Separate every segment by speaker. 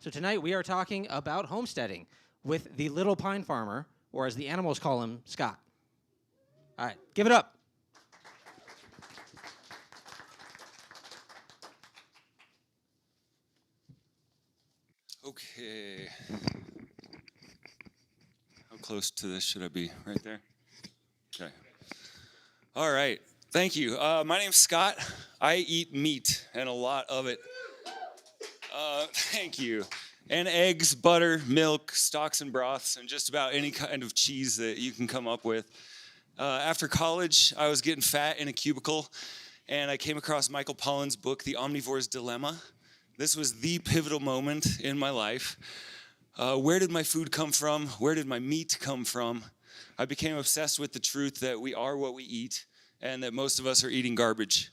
Speaker 1: So tonight we are talking about homesteading with the little pine farmer, or as the animals call him, Scott. All right, give it up.
Speaker 2: Okay. How close to this should I be? Right there? Okay. All right. Thank you. My name's Scott. I eat meat and a lot of it. Thank you. And eggs, butter, milk, stocks and broths, and just about any kind of cheese that you can come up with. After college, I was getting fat in a cubicle, and I came across Michael Pollan's book, The Omnivore's Dilemma. This was the pivotal moment in my life. Where did my food come from? Where did my meat come from? I became obsessed with the truth that we are what we eat, and that most of us are eating garbage.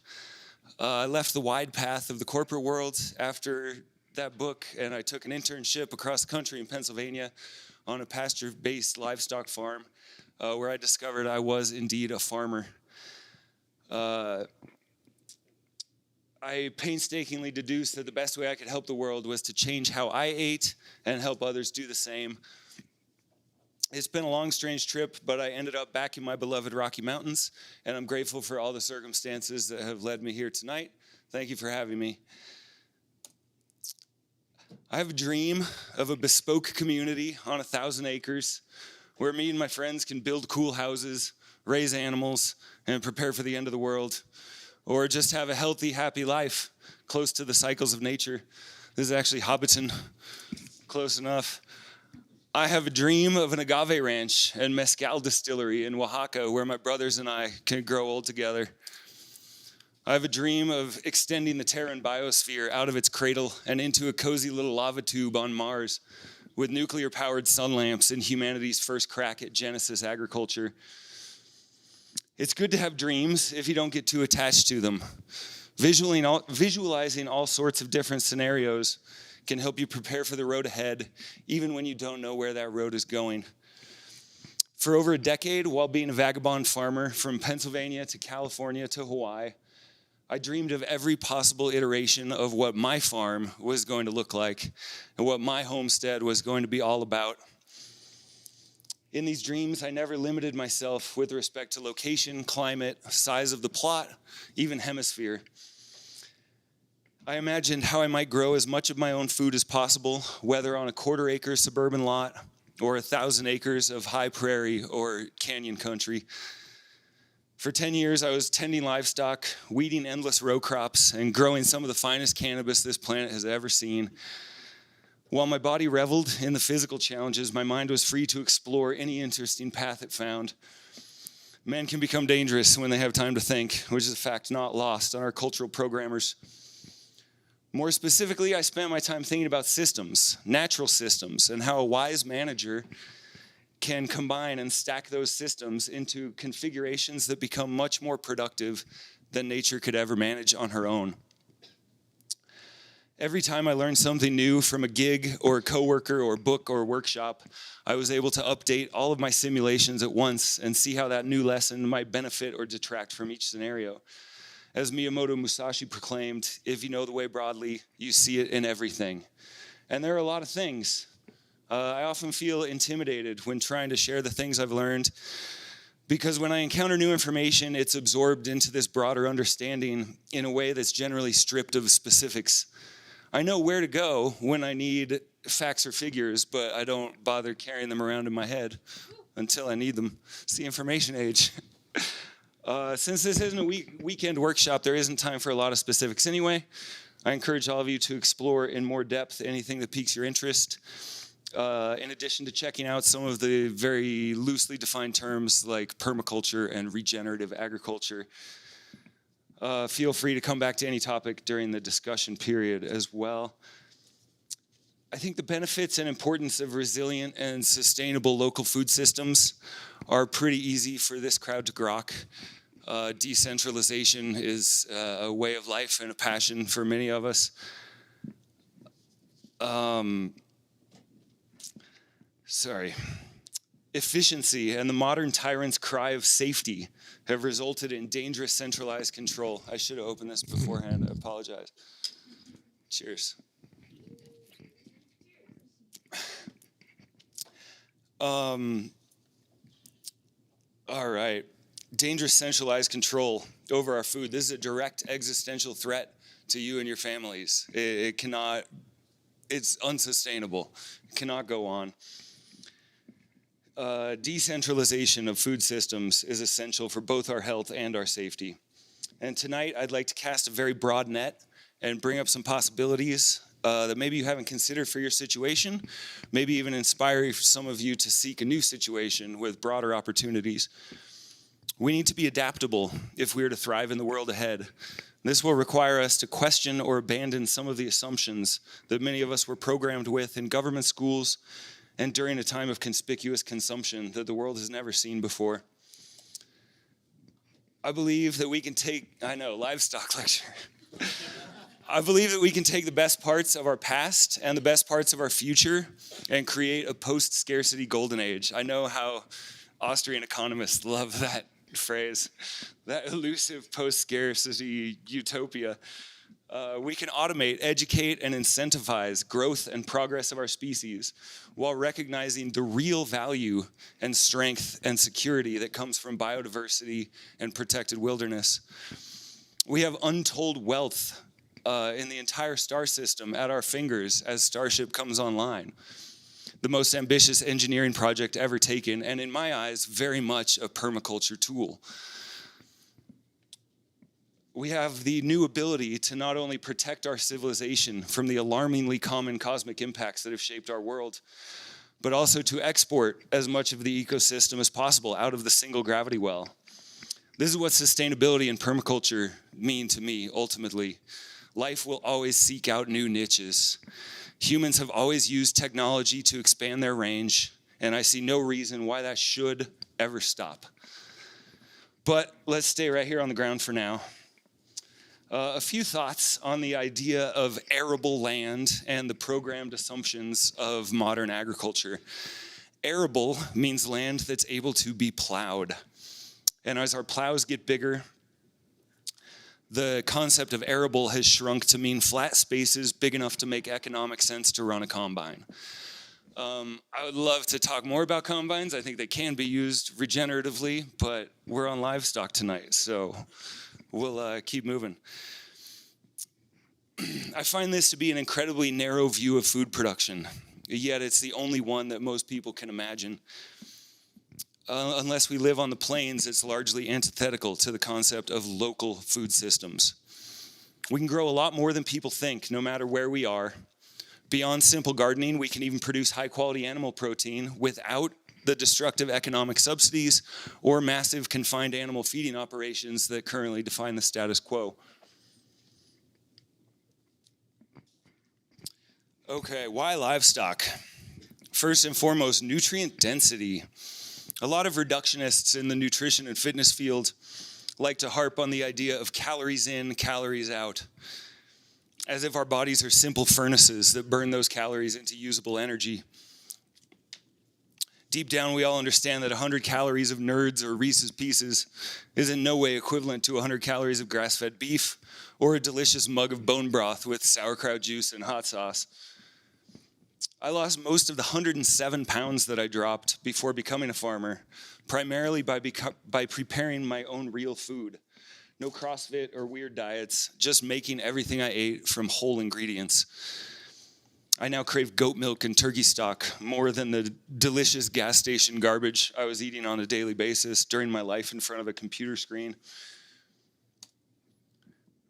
Speaker 2: I left the wide path of the corporate world after that book, and I took an internship across the country in Pennsylvania on a pasture-based livestock farm where I discovered I was indeed a farmer. I painstakingly deduced that the best way I could help the world was to change how I ate and help others do the same. It's been a long, strange trip, but I ended up back in my beloved Rocky Mountains, and I'm grateful for all the circumstances that have led me here tonight. Thank you for having me. I have a dream of a bespoke community on 1,000 acres where me and my friends can build cool houses, raise animals, and prepare for the end of the world, or just have a healthy, happy life close to the cycles of nature. This is actually Hobbiton, close enough. I have a dream of an agave ranch and mezcal distillery in Oaxaca where my brothers and I can grow old together. I have a dream of extending the Terran biosphere out of its cradle and into a cozy little lava tube on Mars with nuclear-powered sun lamps and humanity's first crack at Genesis agriculture. It's good to have dreams if you don't get too attached to them. Visualizing all sorts of different scenarios can help you prepare for the road ahead, even when you don't know where that road is going. For over a decade, while being a vagabond farmer from Pennsylvania to California to Hawaii, I dreamed of every possible iteration of what my farm was going to look like and what my homestead was going to be all about. In these dreams, I never limited myself with respect to location, climate, size of the plot, even hemisphere. I imagined how I might grow as much of my own food as possible, whether on a quarter-acre suburban lot or 1,000 acres of high prairie or canyon country. For 10 years, I was tending livestock, weeding endless row crops, and growing some of the finest cannabis this planet has ever seen. While my body reveled in the physical challenges, my mind was free to explore any interesting path it found. Men can become dangerous when they have time to think, which is a fact not lost on our cultural programmers. More specifically, I spent my time thinking about systems, natural systems, and how a wise manager can combine and stack those systems into configurations that become much more productive than nature could ever manage on her own. Every time I learned something new from a gig or a coworker or book or workshop, I was able to update all of my simulations at once and see how that new lesson might benefit or detract from each scenario. As Miyamoto Musashi proclaimed, if you know the way broadly, you see it in everything. And there are a lot of things. I often feel intimidated when trying to share the things I've learned because when I encounter new information, it's absorbed into this broader understanding in a way that's generally stripped of specifics. I know where to go when I need facts or figures, but I don't bother carrying them around in my head until I need them. It's the information age. Since this isn't a weekend workshop, there isn't time for a lot of specifics anyway. I encourage all of you to explore in more depth anything that piques your interest. In addition to checking out some of the very loosely defined terms like permaculture and regenerative agriculture, feel free to come back to any topic during the discussion period as well. I think the benefits and importance of resilient and sustainable local food systems are pretty easy for this crowd to grok. Decentralization is a way of life and a passion for many of us. Efficiency and the modern tyrant's cry of safety have resulted in dangerous centralized control. I should have opened this beforehand. I apologize. Cheers. All right. Dangerous centralized control over our food. This is a direct existential threat to you and your families. It cannot, it's unsustainable. It cannot go on. Decentralization of food systems is essential for both our health and our safety. And tonight, I'd like to cast a very broad net and bring up some possibilities that maybe you haven't considered for your situation, maybe even inspire some of you to seek a new situation with broader opportunities. We need to be adaptable if we are to thrive in the world ahead. This will require us to question or abandon some of the assumptions that many of us were programmed with in government schools and during a time of conspicuous consumption that the world has never seen before. I believe that we can take, livestock lecture. I believe that we can take the best parts of our past and the best parts of our future and create a post-scarcity golden age. I know how Austrian economists love that phrase, that elusive post-scarcity utopia. We can automate, educate, and incentivize growth and progress of our species while recognizing the real value and strength and security that comes from biodiversity and protected wilderness. We have untold wealth in the entire star system at our fingers as Starship comes online. The most ambitious engineering project ever taken, and in my eyes, very much a permaculture tool. We have the new ability to not only protect our civilization from the alarmingly common cosmic impacts that have shaped our world, but also to export as much of the ecosystem as possible out of the single gravity well. This is what sustainability and permaculture mean to me, ultimately. Life will always seek out new niches. Humans have always used technology to expand their range, and I see no reason why that should ever stop. But let's stay right here on the ground for now. A few thoughts on the idea of arable land and the programmed assumptions of modern agriculture. Arable means land that's able to be plowed. And as our plows get bigger, the concept of arable has shrunk to mean flat spaces big enough to make economic sense to run a combine. I would love to talk more about combines. I think they can be used regeneratively, but we're on livestock tonight, so we'll keep moving. I find this to be an incredibly narrow view of food production, yet it's the only one that most people can imagine. Unless we live on the plains, it's largely antithetical to the concept of local food systems. We can grow a lot more than people think, no matter where we are. Beyond simple gardening, we can even produce high-quality animal protein without the destructive economic subsidies or massive confined animal feeding operations that currently define the status quo. Okay, why livestock? First and foremost, nutrient density. A lot of reductionists in the nutrition and fitness field like to harp on the idea of calories in, calories out, as if our bodies are simple furnaces that burn those calories into usable energy. Deep down, we all understand that 100 calories of Nerds or Reese's Pieces is in no way equivalent to 100 calories of grass-fed beef or a delicious mug of bone broth with sauerkraut juice and hot sauce. I lost most of the 107 pounds that I dropped before becoming a farmer, primarily by preparing my own real food. No CrossFit or weird diets, just making everything I ate from whole ingredients. I now crave goat milk and turkey stock more than the delicious gas station garbage I was eating on a daily basis during my life in front of a computer screen.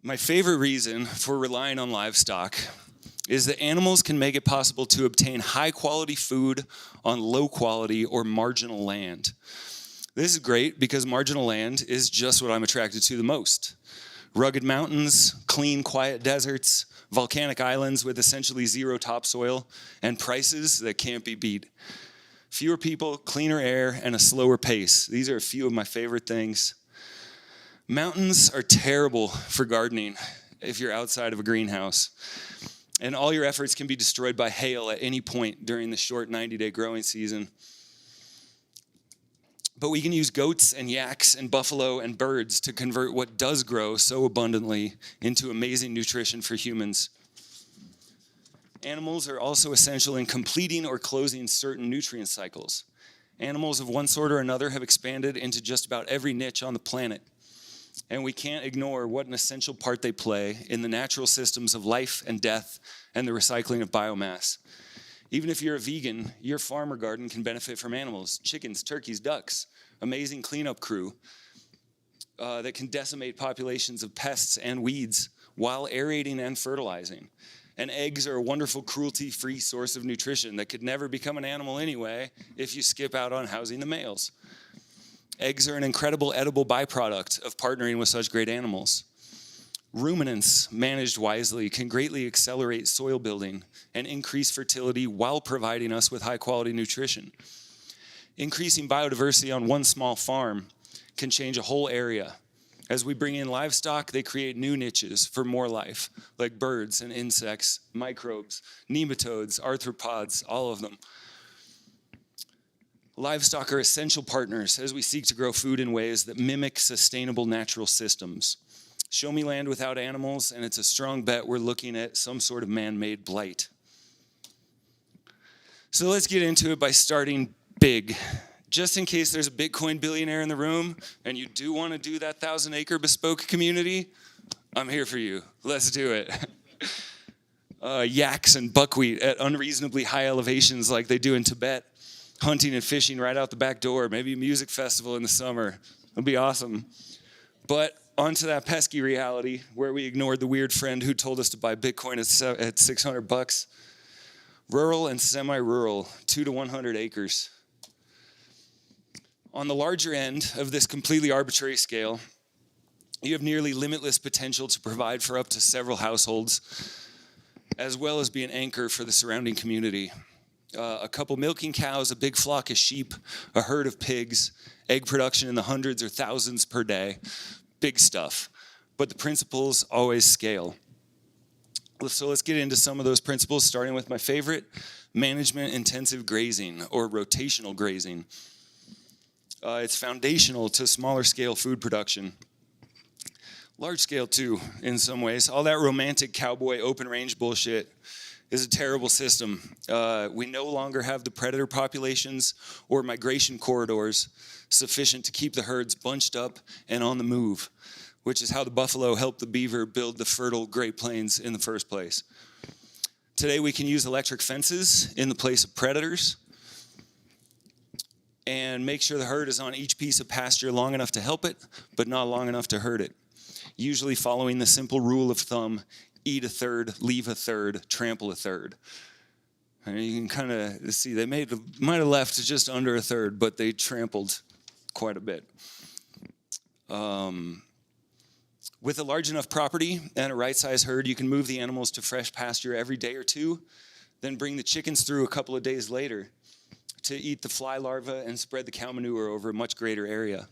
Speaker 2: My favorite reason for relying on livestock is that animals can make it possible to obtain high-quality food on low-quality or marginal land. This is great because marginal land is just what I'm attracted to the most. Rugged mountains, clean, quiet deserts, volcanic islands with essentially zero topsoil, and prices that can't be beat. Fewer people, cleaner air, and a slower pace. These are a few of my favorite things. Mountains are terrible for gardening if you're outside of a greenhouse. And all your efforts can be destroyed by hail at any point during the short 90-day growing season. But we can use goats and yaks and buffalo and birds to convert what does grow so abundantly into amazing nutrition for humans. Animals are also essential in completing or closing certain nutrient cycles. Animals of one sort or another have expanded into just about every niche on the planet, and we can't ignore what an essential part they play in the natural systems of life and death and the recycling of biomass. Even if you're a vegan, your farm or garden can benefit from animals, chickens, turkeys, ducks, amazing cleanup crew that can decimate populations of pests and weeds while aerating and fertilizing. And eggs are a wonderful cruelty-free source of nutrition that could never become an animal anyway if you skip out on housing the males. Eggs are an incredible edible byproduct of partnering with such great animals. Ruminants, managed wisely, can greatly accelerate soil building and increase fertility while providing us with high-quality nutrition. Increasing biodiversity on one small farm can change a whole area. As we bring in livestock, they create new niches for more life, like birds and insects, microbes, nematodes, arthropods, all of them. Livestock are essential partners as we seek to grow food in ways that mimic sustainable natural systems. Show me land without animals, and it's a strong bet we're looking at some sort of man-made blight. So let's get into it by starting big. Just in case there's a Bitcoin billionaire in the room and you do want to do that 1,000-acre bespoke community, I'm here for you. Let's do it. Yaks and buckwheat at unreasonably high elevations like they do in Tibet. Hunting and fishing right out the back door. Maybe a music festival in the summer. It'll be awesome. But onto that pesky reality where we ignored the weird friend who told us to buy Bitcoin at $600. Rural and semi-rural, 2 to 100 acres. On the larger end of this completely arbitrary scale, you have nearly limitless potential to provide for up to several households, as well as be an anchor for the surrounding community. A couple milking cows, a big flock of sheep, a herd of pigs, egg production in the hundreds or thousands per day. Big stuff. But the principles always scale. So let's get into some of those principles, starting with my favorite, management-intensive grazing, or rotational grazing. It's foundational to smaller scale food production. Large scale too, in some ways. All that romantic cowboy open range bullshit is a terrible system. We no longer have the predator populations or migration corridors sufficient to keep the herds bunched up and on the move, which is how the buffalo helped the beaver build the fertile Great Plains in the first place. Today we can use electric fences in the place of predators and make sure the herd is on each piece of pasture long enough to help it, but not long enough to hurt it. Usually following the simple rule of thumb, eat a third, leave a third, trample a third. And you can kind of see they might have left just under a third, but they trampled quite a bit. With a large enough property and a right-sized herd, you can move the animals to fresh pasture every day or two, then bring the chickens through a couple of days later to eat the fly larvae and spread the cow manure over a much greater area.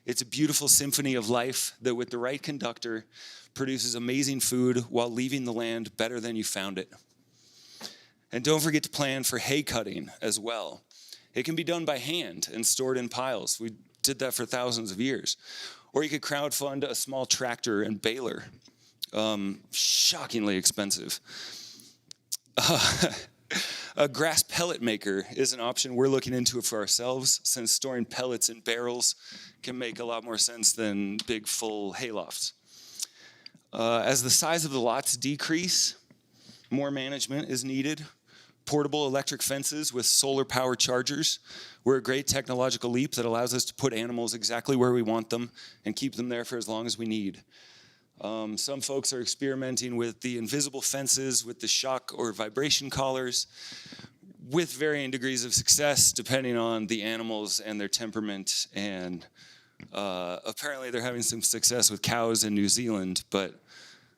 Speaker 2: It's a beautiful symphony of life that with the right conductor produces amazing food while leaving the land better than you found it. And don't forget to plan for hay cutting as well. It can be done by hand and stored in piles. We did that for thousands of years. Or you could crowdfund a small tractor and baler. Shockingly expensive. A grass pellet maker is an option we're looking into for ourselves, since storing pellets in barrels can make a lot more sense than big full haylofts. As the size of the lots decrease, more management is needed. Portable electric fences with solar power chargers were a great technological leap that allows us to put animals exactly where we want them and keep them there for as long as we need. Some folks are experimenting with the invisible fences, with the shock or vibration collars, with varying degrees of success depending on the animals and their temperament. And apparently they're having some success with cows in New Zealand, but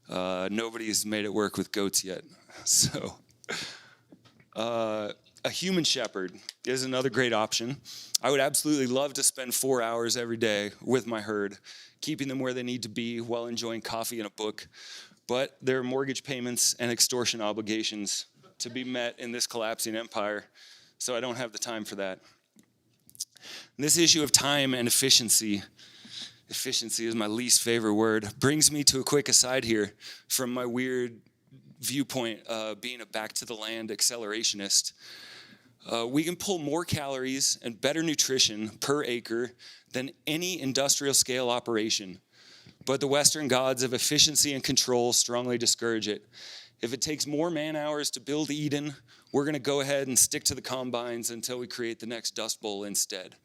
Speaker 2: nobody's made it work with goats yet. So a human shepherd is another great option. I would absolutely love to spend 4 hours every day with my herd, keeping them where they need to be while enjoying coffee and a book. But there are mortgage payments and extortion obligations to be met in this collapsing empire, so I don't have the time for that. And this issue of time and efficiency is my least favorite word, brings me to a quick aside here from my weird viewpoint being a back to the land accelerationist. We can pull more calories and better nutrition per acre than any industrial scale operation. But the Western gods of efficiency and control strongly discourage it. If it takes more man hours to build Eden, we're going to go ahead and stick to the combines until we create the next Dust Bowl instead,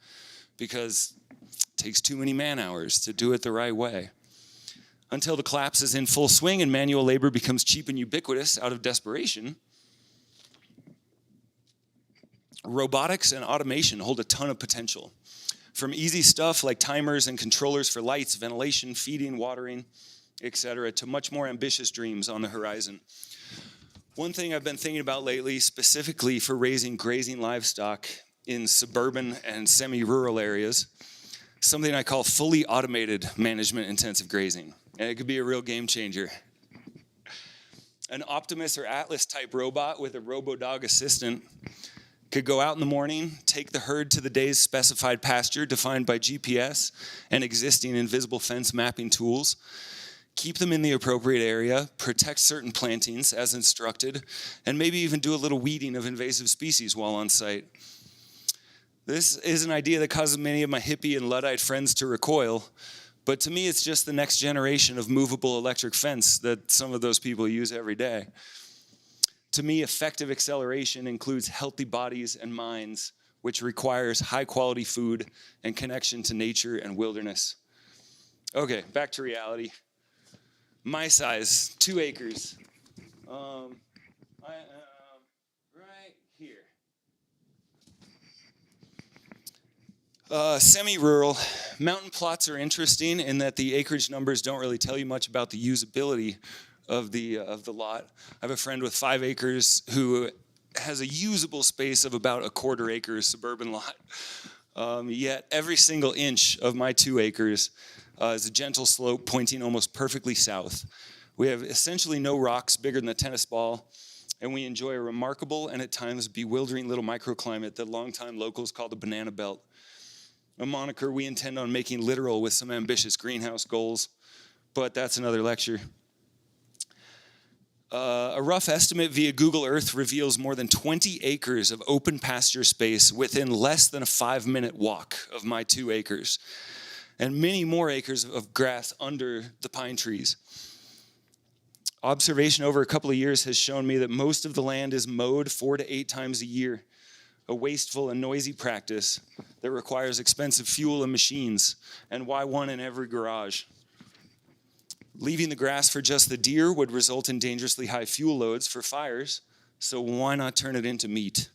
Speaker 2: because it takes too many man hours to do it the right way. Until the collapse is in full swing and manual labor becomes cheap and ubiquitous out of desperation, robotics and automation hold a ton of potential. From easy stuff like timers and controllers for lights, ventilation, feeding, watering, etc., to much more ambitious dreams on the horizon. One thing I've been thinking about lately, specifically for raising grazing livestock in suburban and semi-rural areas, something I call fully automated management intensive grazing. And it could be a real game changer. An Optimus or Atlas type robot with a RoboDog assistant could go out in the morning, take the herd to the day's specified pasture defined by GPS and existing invisible fence mapping tools, keep them in the appropriate area, protect certain plantings as instructed, and maybe even do a little weeding of invasive species while on site. This is an idea that causes many of my hippie and Luddite friends to recoil, but to me it's just the next generation of movable electric fence that some of those people use every day. To me, effective acceleration includes healthy bodies and minds, which requires high-quality food and connection to nature and wilderness. Okay, back to reality. My size, 2 acres. I am right here. Semi-rural. Mountain plots are interesting in that the acreage numbers don't really tell you much about the usability of the lot. I have a friend with 5 acres who has a usable space of about a quarter acre suburban lot. Yet every single inch of my 2 acres is a gentle slope pointing almost perfectly south. We have essentially no rocks bigger than a tennis ball, and we enjoy a remarkable and at times bewildering little microclimate that longtime locals call the banana belt. A moniker we intend on making literal with some ambitious greenhouse goals, but that's another lecture. A rough estimate via Google Earth reveals more than 20 acres of open pasture space within less than a 5-minute walk of my 2 acres, and many more acres of grass under the pine trees. Observation over a couple of years has shown me that most of the land is mowed 4 to 8 times a year, a wasteful and noisy practice that requires expensive fuel and machines, and why one in every garage. Leaving the grass for just the deer would result in dangerously high fuel loads for fires, so why not turn it into meat?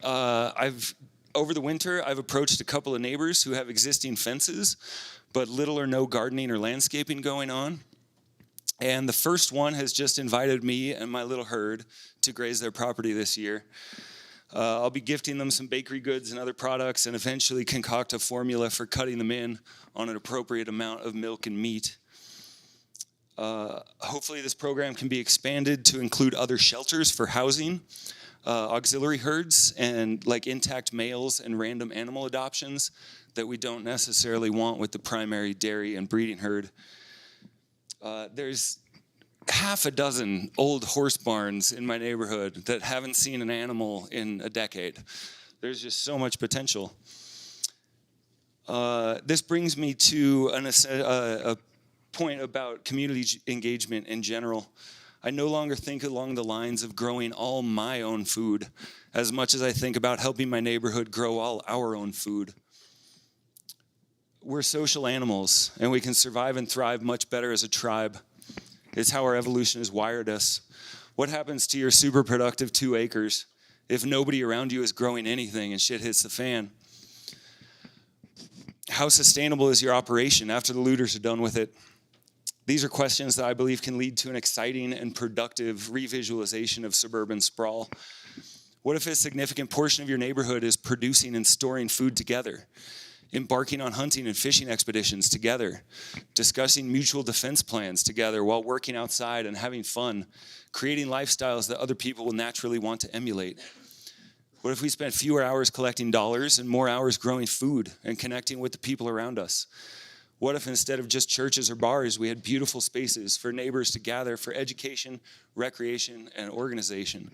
Speaker 2: Over the winter, I've approached a couple of neighbors who have existing fences, but little or no gardening or landscaping going on. And the first one has just invited me and my little herd to graze their property this year. I'll be gifting them some bakery goods and other products and eventually concoct a formula for cutting them in on an appropriate amount of milk and meat. Hopefully this program can be expanded to include other shelters for housing, auxiliary herds, and like intact males and random animal adoptions that we don't necessarily want with the primary dairy and breeding herd. There's half a dozen old horse barns in my neighborhood that haven't seen an animal in a decade. There's just so much potential. This brings me to a point about community engagement in general. I no longer think along the lines of growing all my own food as much as I think about helping my neighborhood grow all our own food. We're social animals, and we can survive and thrive much better as a tribe. It's how our evolution has wired us. What happens to your super productive 2 acres if nobody around you is growing anything and shit hits the fan? How sustainable is your operation after the looters are done with it? These are questions that I believe can lead to an exciting and productive revisualization of suburban sprawl. What if a significant portion of your neighborhood is producing and storing food together, embarking on hunting and fishing expeditions together, discussing mutual defense plans together while working outside and having fun, creating lifestyles that other people will naturally want to emulate? What if we spent fewer hours collecting dollars and more hours growing food and connecting with the people around us? What if instead of just churches or bars, we had beautiful spaces for neighbors to gather for education, recreation, and organization?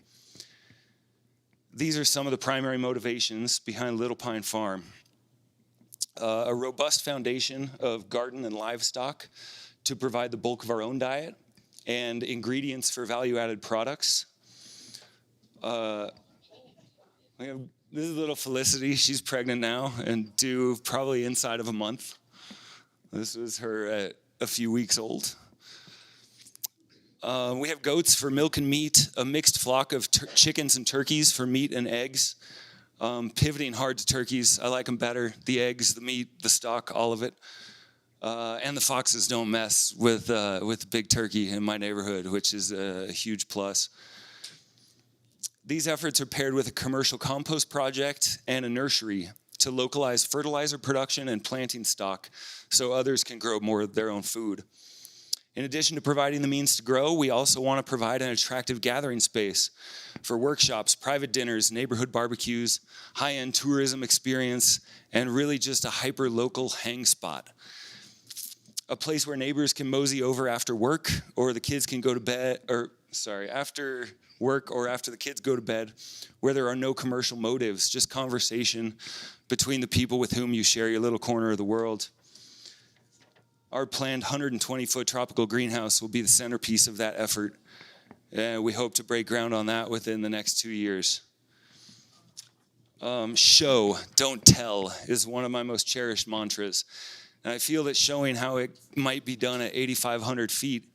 Speaker 2: these are some of the primary motivations behind Little Pine Farm. A robust foundation of garden and livestock to provide the bulk of our own diet and ingredients for value-added products. This is little Felicity. She's pregnant now and due probably inside of a month. This was her at a few weeks old. We have goats for milk and meat, a mixed flock of chickens and turkeys for meat and eggs. Pivoting hard to turkeys. I like them better. The eggs, the meat, the stock, all of it. And the foxes don't mess with the big turkey in my neighborhood, which is a huge plus. These efforts are paired with a commercial compost project and a nursery to localize fertilizer production and planting stock so others can grow more of their own food. In addition to providing the means to grow, we also want to provide an attractive gathering space for workshops, private dinners, neighborhood barbecues, high-end tourism experience, and really just a hyper-local hang spot. A place where neighbors can mosey over after work, or the kids can go to bed, after work or after the kids go to bed, where there are no commercial motives, just conversation between the people with whom you share your little corner of the world. Our planned 120-foot tropical greenhouse will be the centerpiece of that effort. We hope to break ground on that within the next 2 years. Show, don't tell, is one of my most cherished mantras. And I feel that showing how it might be done at 8,500 feet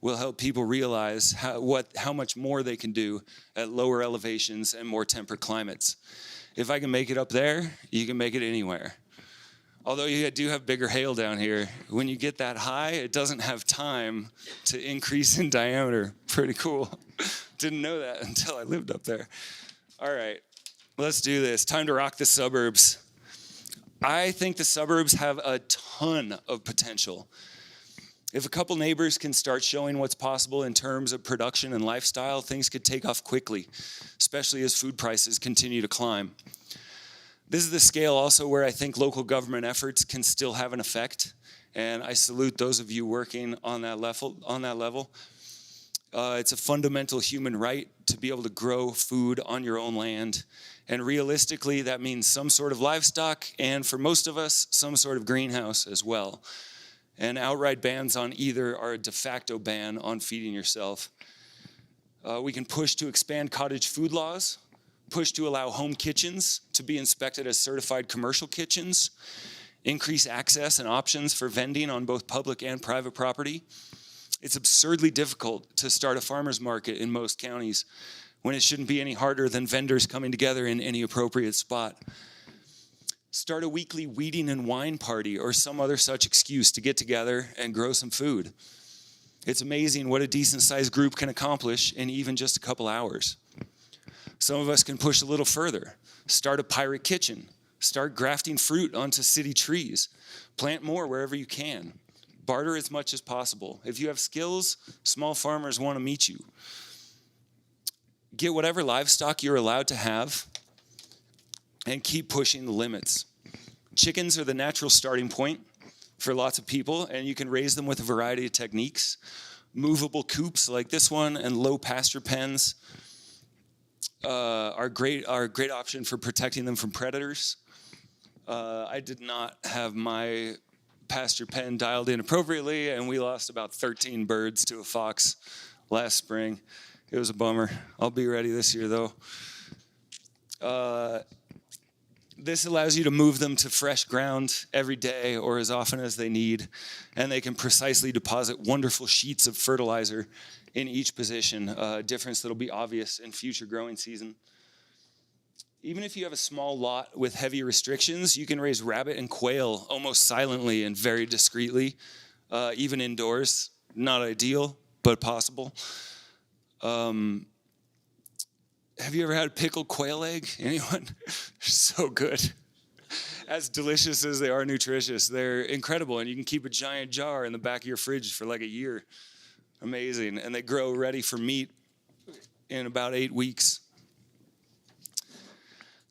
Speaker 2: will help people realize how much more they can do at lower elevations and more temperate climates. If I can make it up there, you can make it anywhere. Although you do have bigger hail down here, when you get that high, it doesn't have time to increase in diameter. Pretty cool. Didn't know that until I lived up there. All right, let's do this. Time to rock the suburbs. I think the suburbs have a ton of potential. If a couple neighbors can start showing what's possible in terms of production and lifestyle, things could take off quickly, especially as food prices continue to climb. This is the scale also where I think local government efforts can still have an effect, and I salute those of you working on that level. It's a fundamental human right to be able to grow food on your own land, and realistically that means some sort of livestock, and for most of us, some sort of greenhouse as well. And outright bans on either are a de facto ban on feeding yourself. We can push to expand cottage food laws, push to allow home kitchens to be inspected as certified commercial kitchens, increase access and options for vending on both public and private property. It's absurdly difficult to start a farmer's market in most counties when it shouldn't be any harder than vendors coming together in any appropriate spot. Start a weekly weeding and wine party or some other such excuse to get together and grow some food. It's amazing what a decent-sized group can accomplish in even just a couple hours. Some of us can push a little further. Start a pirate kitchen. Start grafting fruit onto city trees. Plant more wherever you can. Barter as much as possible. If you have skills, small farmers want to meet you. Get whatever livestock you're allowed to have and keep pushing the limits. Chickens are the natural starting point for lots of people, and you can raise them with a variety of techniques. Movable coops like this one and low pasture pens are a great option for protecting them from predators. I did not have my pasture pen dialed in appropriately, and we lost about 13 birds to a fox last spring. It was a bummer. I'll be ready this year, though. This allows you to move them to fresh ground every day or as often as they need, and they can precisely deposit wonderful sheets of fertilizer in each position, a difference that'll be obvious in future growing season. Even if you have a small lot with heavy restrictions, you can raise rabbit and quail almost silently and very discreetly, even indoors. Not ideal, but possible. Have you ever had pickled quail egg? Anyone? So good. As delicious as they are nutritious, they're incredible, and you can keep a giant jar in the back of your fridge for like a year. Amazing. And they grow ready for meat in about 8 weeks.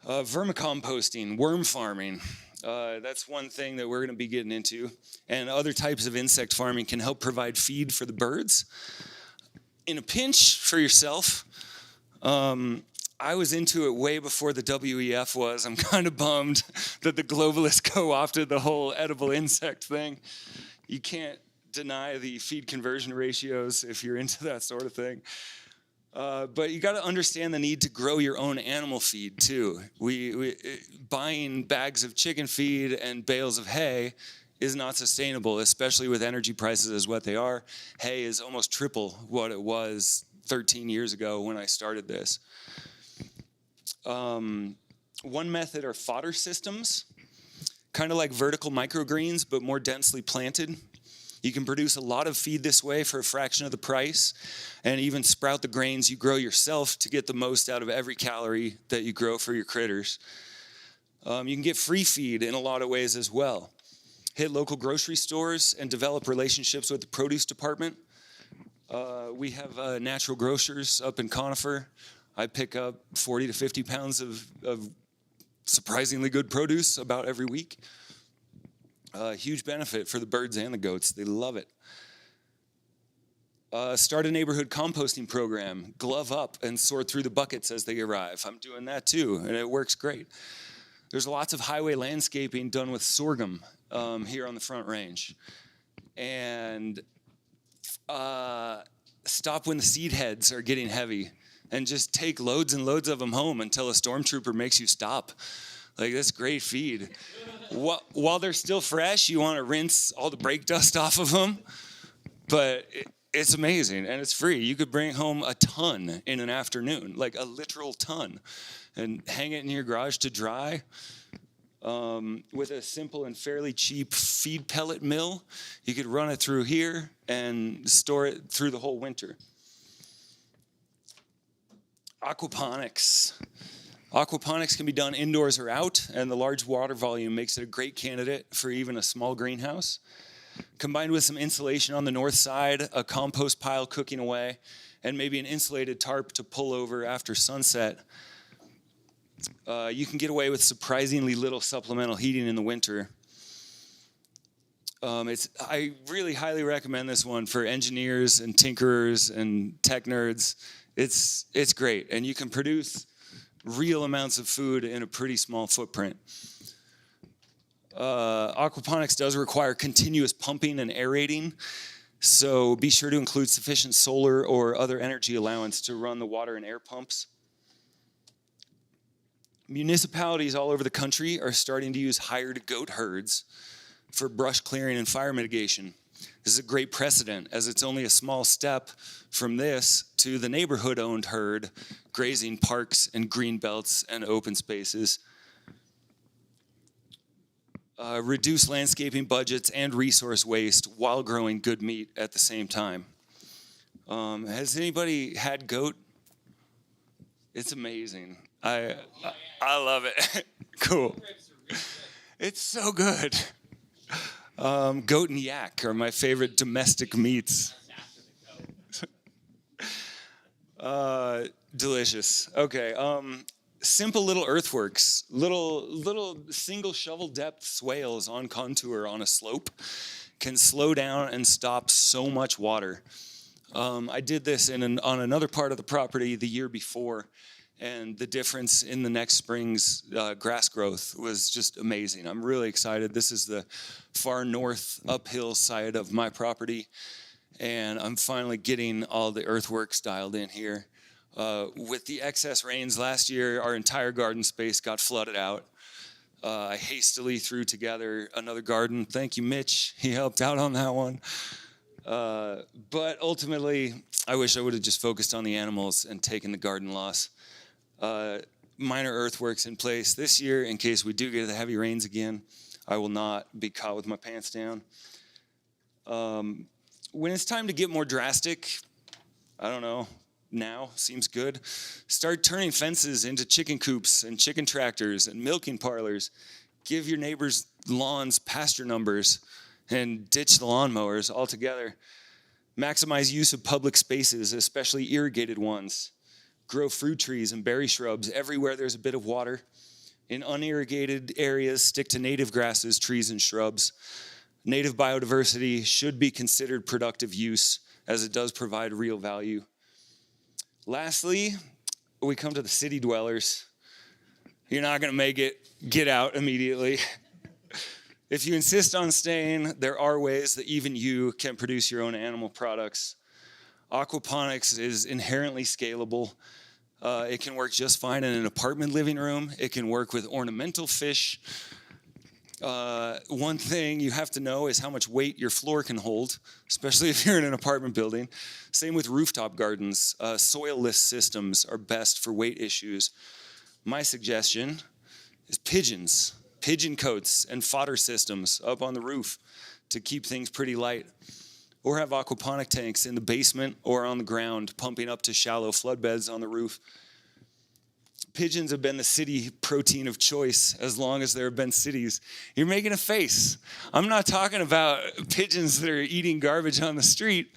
Speaker 2: Vermicomposting, worm farming. That's one thing that we're going to be getting into. And other types of insect farming can help provide feed for the birds. In a pinch for yourself, I was into it way before the WEF was. I'm kind of bummed that the globalists co-opted the whole edible insect thing. You can't deny the feed conversion ratios if you're into that sort of thing. But you got to understand the need to grow your own animal feed too. Buying bags of chicken feed and bales of hay is not sustainable, especially with energy prices as what they are. Hay is almost triple what it was 13 years ago when I started this. One method are fodder systems, kind of like vertical microgreens, but more densely planted. You can produce a lot of feed this way for a fraction of the price, and even sprout the grains you grow yourself to get the most out of every calorie that you grow for your critters. You can get free feed in a lot of ways as well. Hit local grocery stores and develop relationships with the produce department. We have natural grocers up in Conifer. I pick up 40 to 50 pounds of surprisingly good produce about every week. Huge benefit for the birds and the goats. They love it. Start a neighborhood composting program. Glove up and sort through the buckets as they arrive. I'm doing that too, and it works great. There's lots of highway landscaping done with sorghum here on the Front Range. And stop when the seed heads are getting heavy and just take loads and loads of them home until a stormtrooper makes you stop. Like, that's great feed. While they're still fresh, you want to rinse all the brake dust off of them. But it's amazing, and it's free. You could bring home a ton in an afternoon, like a literal ton, and hang it in your garage to dry. With a simple and fairly cheap feed pellet mill, you could run it through here and store it through the whole winter. Aquaponics. Aquaponics can be done indoors or out, and the large water volume makes it a great candidate for even a small greenhouse. Combined with some insulation on the north side, a compost pile cooking away, and maybe an insulated tarp to pull over after sunset, you can get away with surprisingly little supplemental heating in the winter. I really highly recommend this one for engineers and tinkerers and tech nerds. It's great, and you can produce real amounts of food in a pretty small footprint. Aquaponics does require continuous pumping and aerating, so be sure to include sufficient solar or other energy allowance to run the water and air pumps. Municipalities all over the country are starting to use hired goat herds for brush clearing and fire mitigation. This is a great precedent, as it's only a small step from this to the neighborhood-owned herd grazing parks and green belts and open spaces. Reduce landscaping budgets and resource waste while growing good meat at the same time. Has anybody had goat? It's amazing. I love it. Cool. It's so good. Goat and yak are my favorite domestic meats. Delicious. Okay. Simple little earthworks, little single shovel depth swales on contour on a slope can slow down and stop so much water. I did this on another part of the property the year before, and the difference in the next spring's grass growth was just amazing. I'm really excited. This is the far north uphill side of my property, and I'm finally getting all the earthworks dialed in here. With the excess rains last year, our entire garden space got flooded out. I hastily threw together another garden. Thank you, Mitch. He helped out on that one. But ultimately, I wish I would have just focused on the animals and taken the garden loss. Minor earthworks in place this year in case we do get the heavy rains again. I will not be caught with my pants down. When it's time to get more drastic, I don't know, now seems good. Start turning fences into chicken coops and chicken tractors and milking parlors. Give your neighbors' lawns pasture numbers and ditch the lawnmowers altogether. Maximize use of public spaces, especially irrigated ones. Grow fruit trees and berry shrubs everywhere there's a bit of water. In unirrigated areas, stick to native grasses, trees, and shrubs. Native biodiversity should be considered productive use, as it does provide real value. Lastly, we come to the city dwellers. You're not going to make it get out immediately. If you insist on staying, there are ways that even you can produce your own animal products. Aquaponics is inherently scalable. It can work just fine in an apartment living room. It can work with ornamental fish. One thing you have to know is how much weight your floor can hold, especially if you're in an apartment building. Same with rooftop gardens. Soilless systems are best for weight issues. My suggestion is pigeons, pigeon cotes, and fodder systems up on the roof to keep things pretty light. Or have aquaponic tanks in the basement or on the ground, pumping up to shallow flood beds on the roof. Pigeons have been the city protein of choice as long as there have been cities. You're making a face. I'm not talking about pigeons that are eating garbage on the street.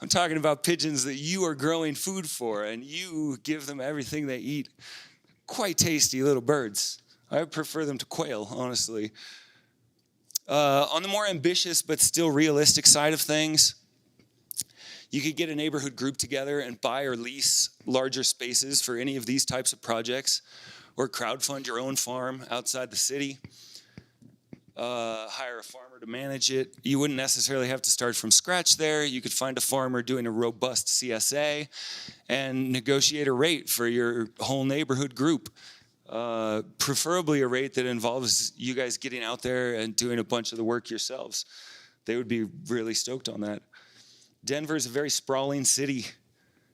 Speaker 2: I'm talking about pigeons that you are growing food for and you give them everything they eat. Quite tasty little birds. I prefer them to quail, honestly. On the more ambitious but still realistic side of things, you could get a neighborhood group together and buy or lease larger spaces for any of these types of projects, or crowdfund your own farm outside the city. Hire a farmer to manage it. You wouldn't necessarily have to start from scratch there. You could find a farmer doing a robust CSA and negotiate a rate for your whole neighborhood group. Preferably a rate that involves you guys getting out there and doing a bunch of the work yourselves. They would be really stoked on that. Denver is a very sprawling city.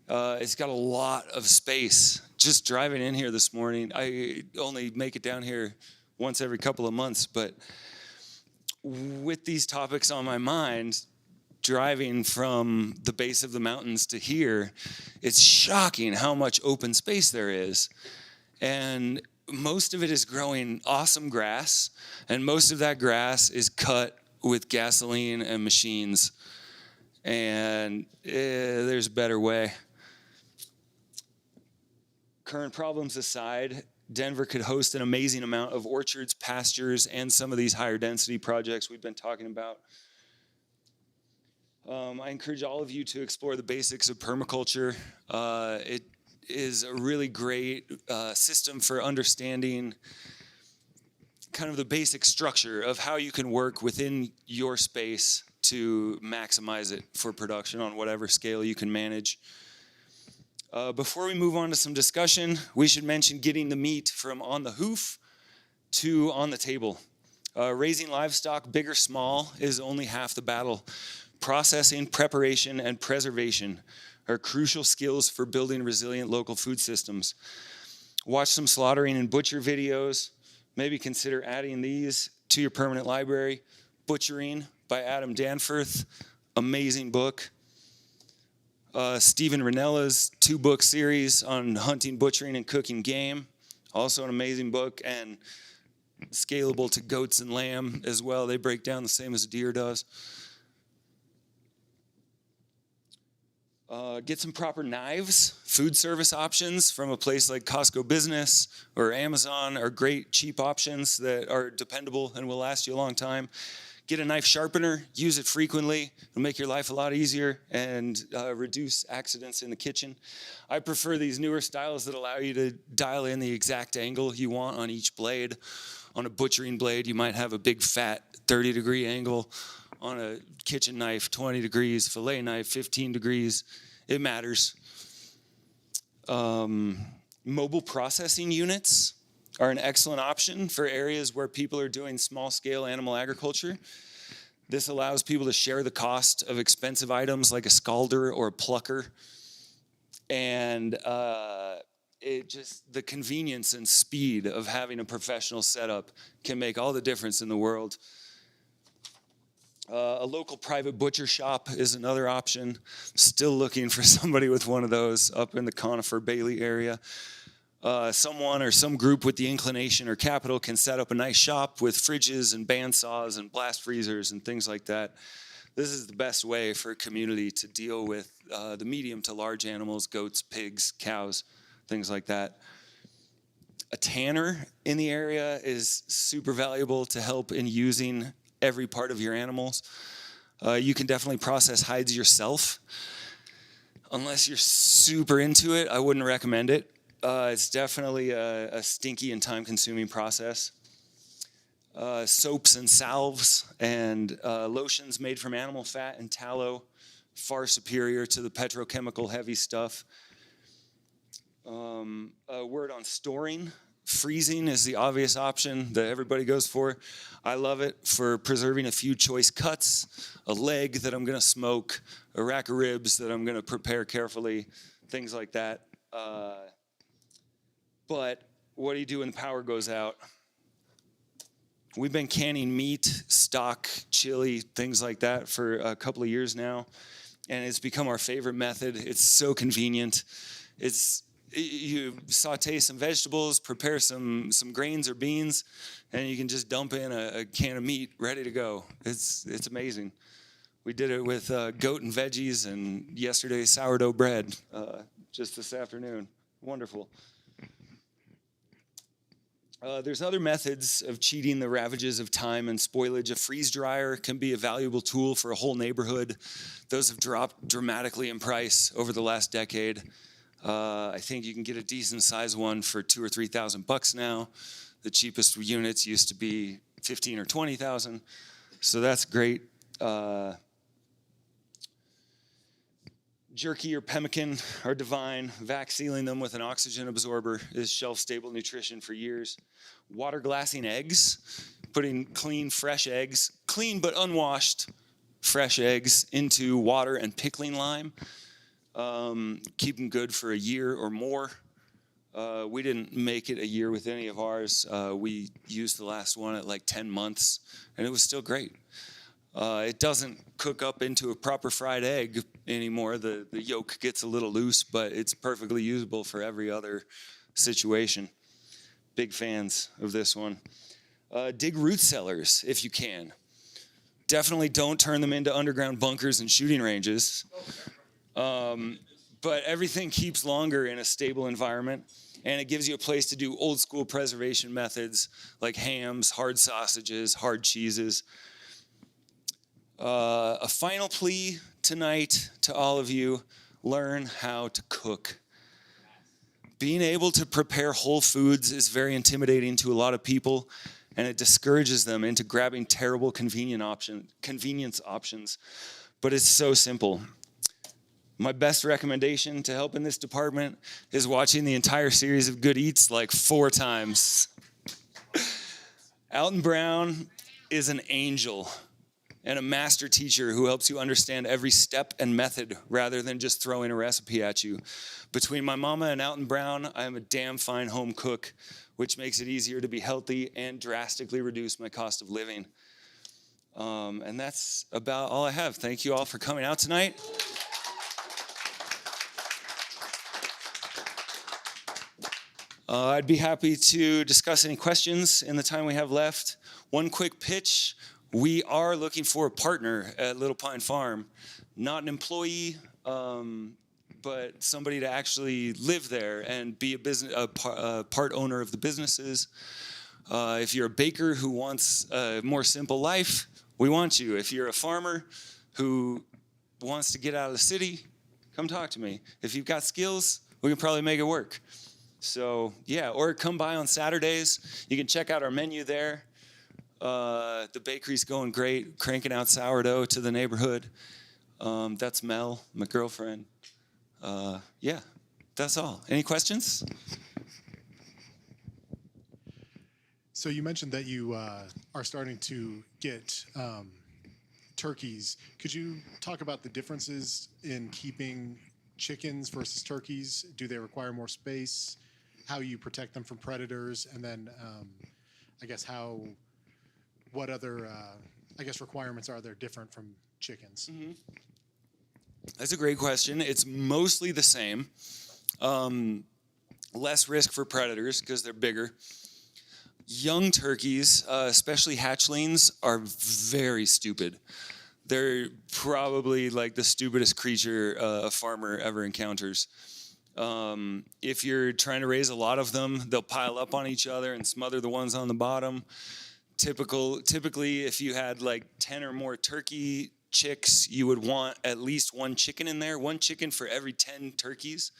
Speaker 2: It's got a lot of space. Just driving in here this morning, I only make it down here once every couple of months, but with these topics on my mind, driving from the base of the mountains to here, it's shocking how much open space there is. And most of it is growing awesome grass, and most of that grass is cut with gasoline and machines. And there's a better way. Current problems aside, Denver could host an amazing amount of orchards, pastures, and some of these higher density projects we've been talking about. I encourage all of you to explore the basics of permaculture. It is a really great system for understanding kind of the basic structure of how you can work within your space to maximize it for production on whatever scale you can manage. Before we move on to some discussion, we should mention getting the meat from on the hoof to on the table. Raising livestock, big or small, is only half the battle. Processing, preparation, and preservation are crucial skills for building resilient local food systems. Watch some slaughtering and butcher videos. Maybe consider adding these to your permanent library. Butchering by Adam Danforth, amazing book. Stephen Ranella's 2-book series on hunting, butchering, and cooking game, also an amazing book, and scalable to goats and lamb as well. They break down the same as a deer does. Get some proper knives. Food service options from a place like Costco Business or Amazon are great, cheap options that are dependable and will last you a long time. Get a knife sharpener, use it frequently. It'll make your life a lot easier and reduce accidents in the kitchen. I prefer these newer styles that allow you to dial in the exact angle you want on each blade. On a butchering blade, you might have a big fat 30-degree angle. On a kitchen knife, 20 degrees. Fillet knife, 15 degrees. It matters. Mobile processing units are an excellent option for areas where people are doing small-scale animal agriculture. This allows people to share the cost of expensive items like a scalder or a plucker. And the convenience and speed of having a professional setup can make all the difference in the world. A local private butcher shop is another option. Still looking for somebody with one of those up in the Conifer Bailey area. Someone or some group with the inclination or capital can set up a nice shop with fridges and bandsaws and blast freezers and things like that. This is the best way for a community to deal with the medium to large animals, goats, pigs, cows, things like that. A tanner in the area is super valuable to help in using every part of your animals. You can definitely process hides yourself. Unless you're super into it, I wouldn't recommend it. It's definitely a stinky and time-consuming process. Soaps and salves and lotions made from animal fat and tallow, far superior to the petrochemical heavy stuff. A word on storing. Freezing is the obvious option that everybody goes for. I love it for preserving a few choice cuts, a leg that I'm going to smoke, a rack of ribs that I'm going to prepare carefully, things like that. But what do you do when the power goes out? We've been canning meat, stock, chili, things like that for a couple of years now, and it's become our favorite method. It's so convenient. You saute some vegetables, prepare some grains or beans, and you can just dump in a can of meat ready to go. It's amazing. We did it with goat and veggies, and yesterday's sourdough bread just this afternoon. Wonderful. There's other methods of cheating the ravages of time and spoilage. A freeze dryer can be a valuable tool for a whole neighborhood. Those have dropped dramatically in price over the last decade. I think you can get a decent size one for $2,000 or $3,000 now. The cheapest units used to be $15,000 or $20,000, so that's great. Jerky or pemmican are divine. Vac sealing them with an oxygen absorber is shelf-stable nutrition for years. Water glassing eggs, putting clean, fresh eggs, clean but unwashed fresh eggs into water and pickling lime. Keep them good for a year or more. We didn't make it a year with any of ours. We used the last one at like 10 months, and it was still great. It doesn't cook up into a proper fried egg anymore. The yolk gets a little loose, but it's perfectly usable for every other situation. Big fans of this one. Dig root cellars if you can. Definitely don't turn them into underground bunkers and shooting ranges. But everything keeps longer in a stable environment, and it gives you a place to do old school preservation methods like hams, hard sausages, hard cheeses. A final plea tonight to all of you: learn how to cook. Being able to prepare whole foods is very intimidating to a lot of people, and it discourages them into grabbing terrible convenience options. But it's so simple. My best recommendation to help in this department is watching the entire series of Good Eats like 4 times. Alton Brown is an angel and a master teacher who helps you understand every step and method rather than just throwing a recipe at you. Between my mama and Alton Brown, I am a damn fine home cook, which makes it easier to be healthy and drastically reduce my cost of living. And that's about all I have. Thank you all for coming out tonight. I'd be happy to discuss any questions in the time we have left. One quick pitch. We are looking for a partner at Little Pine Farm. Not an employee, but somebody to actually live there and be a part owner of the businesses. If you're a baker who wants a more simple life, we want you. If you're a farmer who wants to get out of the city, come talk to me. If you've got skills, we can probably make it work. So, yeah, or come by on Saturdays. You can check out our menu there. The bakery's going great, cranking out sourdough to the neighborhood. That's Mel, my girlfriend. Yeah, that's all. Any questions?
Speaker 3: So you mentioned that you are starting to get turkeys. Could you talk about the differences in keeping chickens versus turkeys? Do they require more space? How you protect them from predators? And then I guess what other requirements are there different from chickens? Mm-hmm.
Speaker 2: That's a great question. It's mostly the same. Less risk for predators because they're bigger. Young turkeys, especially hatchlings, are very stupid. They're probably like the stupidest creature a farmer ever encounters. If you're trying to raise a lot of them, they'll pile up on each other and smother the ones on the bottom. Typically, if you had like 10 or more turkey chicks, you would want at least 1 chicken in there, 1 chicken for every 10 turkeys.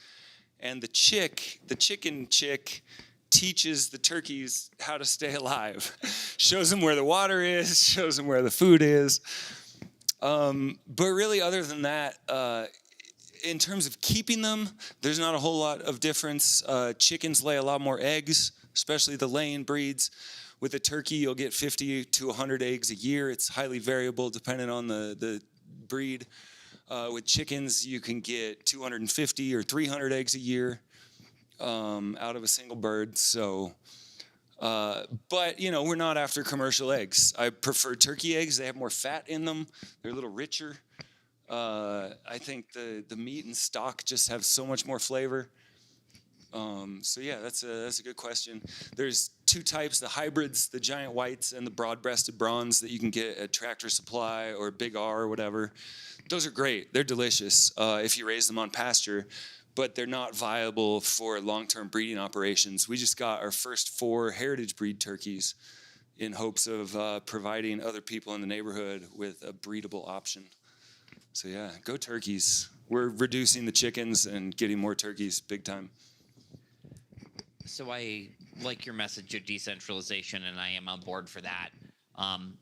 Speaker 2: And the chicken chick teaches the turkeys how to stay alive. Shows them where the water is, shows them where the food is. But really, other than that, in terms of keeping them, there's not a whole lot of difference. Chickens lay a lot more eggs, especially the laying breeds. With a turkey, you'll get 50 to 100 eggs a year. It's highly variable depending on the breed. With chickens, you can get 250 or 300 eggs a year out of a single bird. So, but, we're not after commercial eggs. I prefer turkey eggs. They have more fat in them. They're a little richer. I think the meat and stock just have so much more flavor. So yeah, that's a good question. There's two types: the hybrids, the giant whites, and the broad-breasted bronze that you can get at Tractor Supply or Big R or whatever. Those are great. They're delicious if you raise them on pasture, but they're not viable for long-term breeding operations. We just got our first 4 heritage breed turkeys in hopes of providing other people in the neighborhood with a breedable option. So yeah, go turkeys. We're reducing the chickens and getting more turkeys big time.
Speaker 4: So I like your message of decentralization, and I am on board for that.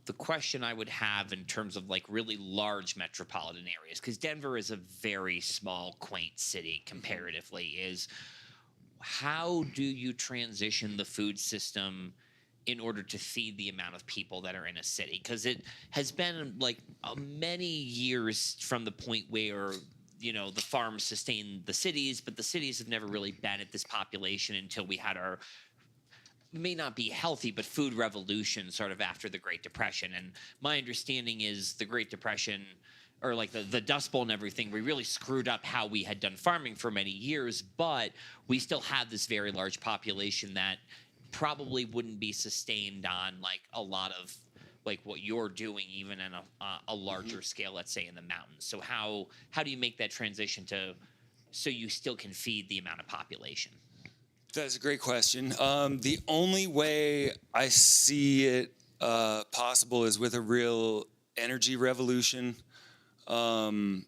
Speaker 4: The question I would have in terms of like really large metropolitan areas, because Denver is a very small, quaint city comparatively, is how do you transition the food system in order to feed the amount of people that are in a city? Because it has been like many years from the point where the farms sustain the cities, but the cities have never really been at this population until we had our, may not be healthy, but food revolution sort of after the Great Depression. And my understanding is the Great Depression, or like the Dust Bowl and everything, we really screwed up how we had done farming for many years, but we still have this very large population that probably wouldn't be sustained on like a lot of like what you're doing, even in a larger scale, let's say in the mountains. So how do you make that transition so you still can feed the amount of population?
Speaker 2: That's a great question. The only way I see it possible is with a real energy revolution. The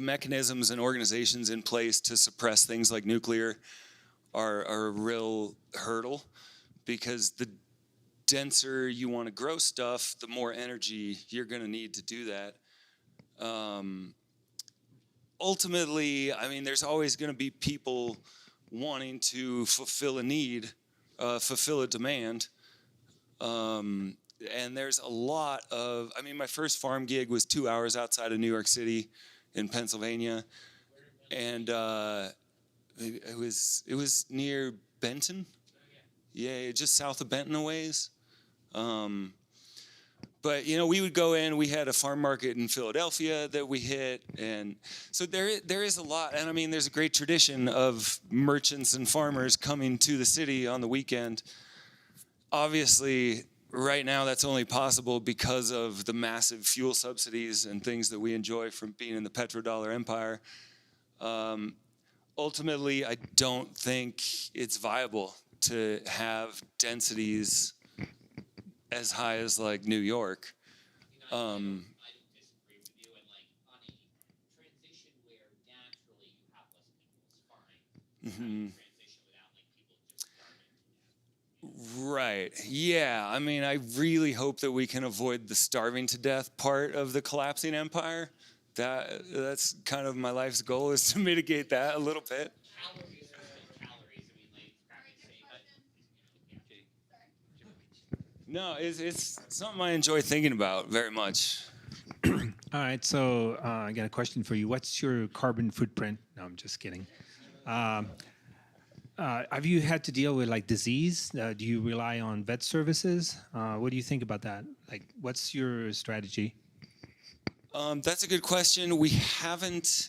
Speaker 2: mechanisms and organizations in place to suppress things like nuclear are a real hurdle, because the denser you want to grow stuff, the more energy you're going to need to do that. Ultimately, I mean, there's always going to be people wanting to fulfill a need, fulfill a demand. And there's a lot of, my first farm gig was 2 hours outside of New York City in Pennsylvania. And it was near Benton. Yeah, just south of Benton a ways. But, we would go in. We had a farm market in Philadelphia that we hit. And so there is a lot. And, there's a great tradition of merchants and farmers coming to the city on the weekend. Obviously, right now that's only possible because of the massive fuel subsidies and things that we enjoy from being in the petrodollar empire. Ultimately, I don't think it's viable to have densities as high as like New York.
Speaker 4: I don't disagree with you. And like on a transition where naturally you have less people is fine. Transition without like people just starving.
Speaker 2: Right. Yeah. I really hope that we can avoid the starving to death part of the collapsing empire. That's kind of my life's goal, is to mitigate that a little bit.
Speaker 4: Calories are still calories.
Speaker 2: No, it's something I enjoy thinking about very much.
Speaker 5: All right, so I got a question for you. What's your carbon footprint? No, I'm just kidding. Have you had to deal with like disease? Do you rely on vet services? What do you think about that? Like, what's your strategy?
Speaker 2: That's a good question. We haven't.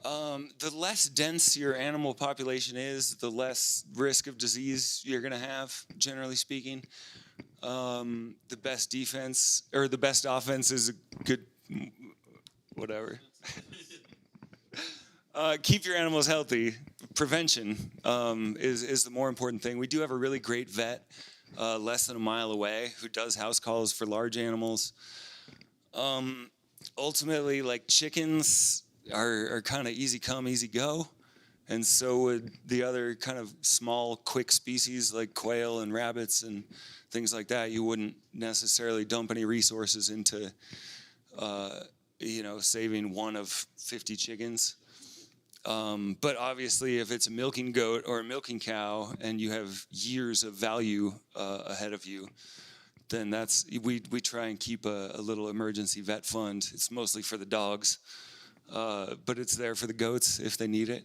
Speaker 2: The less dense your animal population is, the less risk of disease you're going to have, generally speaking. The best defense, or the best offense, is a good, whatever. Keep your animals healthy. Prevention is the more important thing. We do have a really great vet less than a mile away who does house calls for large animals. Ultimately, like chickens, are kind of easy come, easy go. And so would the other kind of small, quick species like quail and rabbits and things like that. You wouldn't necessarily dump any resources into, saving one of 50 chickens. But obviously, if it's a milking goat or a milking cow and you have years of value ahead of you, then we try and keep a little emergency vet fund. It's mostly for the dogs, but it's there for the goats if they need it.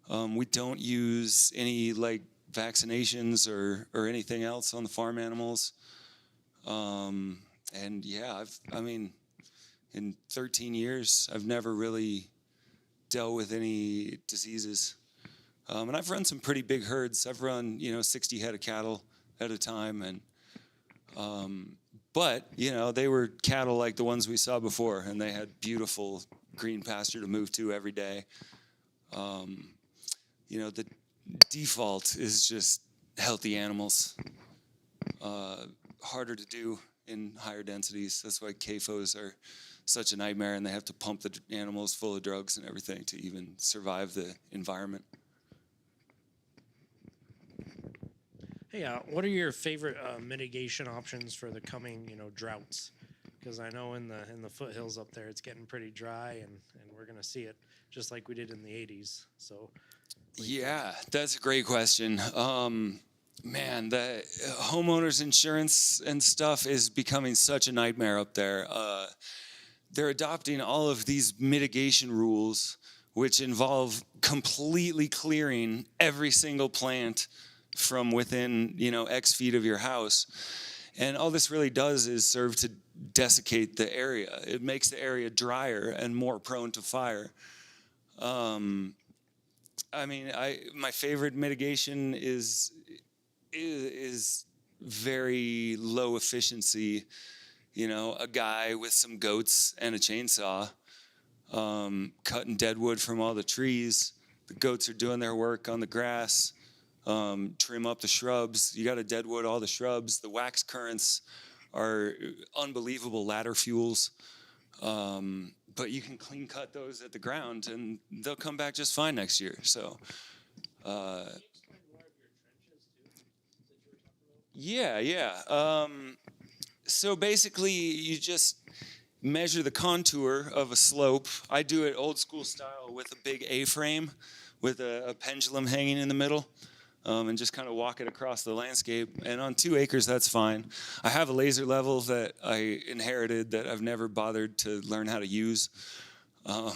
Speaker 2: We don't use any like vaccinations or anything else on the farm animals. And yeah, in 13 years, I've never really dealt with any diseases. And I've run some pretty big herds. I've run, 60 head of cattle at a time. And, but they were cattle like the ones we saw before, and they had beautiful green pasture to move to every day. The default is just healthy animals. Harder to do in higher densities. That's why CAFOs are such a nightmare, and they have to pump the animals full of drugs and everything to even survive the environment.
Speaker 6: Hey, what are your favorite mitigation options for the coming, droughts? Because I know in the foothills up there, it's getting pretty dry, and we're gonna see it just like we did in the '80s. So.
Speaker 2: Yeah, that's a great question. Man, the homeowners insurance and stuff is becoming such a nightmare up there. They're adopting all of these mitigation rules, which involve completely clearing every single plant from within, X feet of your house. And all this really does is serve to desiccate the area. It makes the area drier and more prone to fire. My favorite mitigation is very low efficiency. A guy with some goats and a chainsaw, cutting dead wood from all the trees. The goats are doing their work on the grass, trim up the shrubs. You got to deadwood all the shrubs. The wax currants are unbelievable ladder fuels. But you can clean cut those at the ground, and they'll come back just fine next year. So, yeah. So basically, you just measure the contour of a slope. I do it old school style with a big A-frame with a pendulum hanging in the middle, and just kind of walk it across the landscape. And on 2 acres, that's fine. I have a laser level that I inherited that I've never bothered to learn how to use. I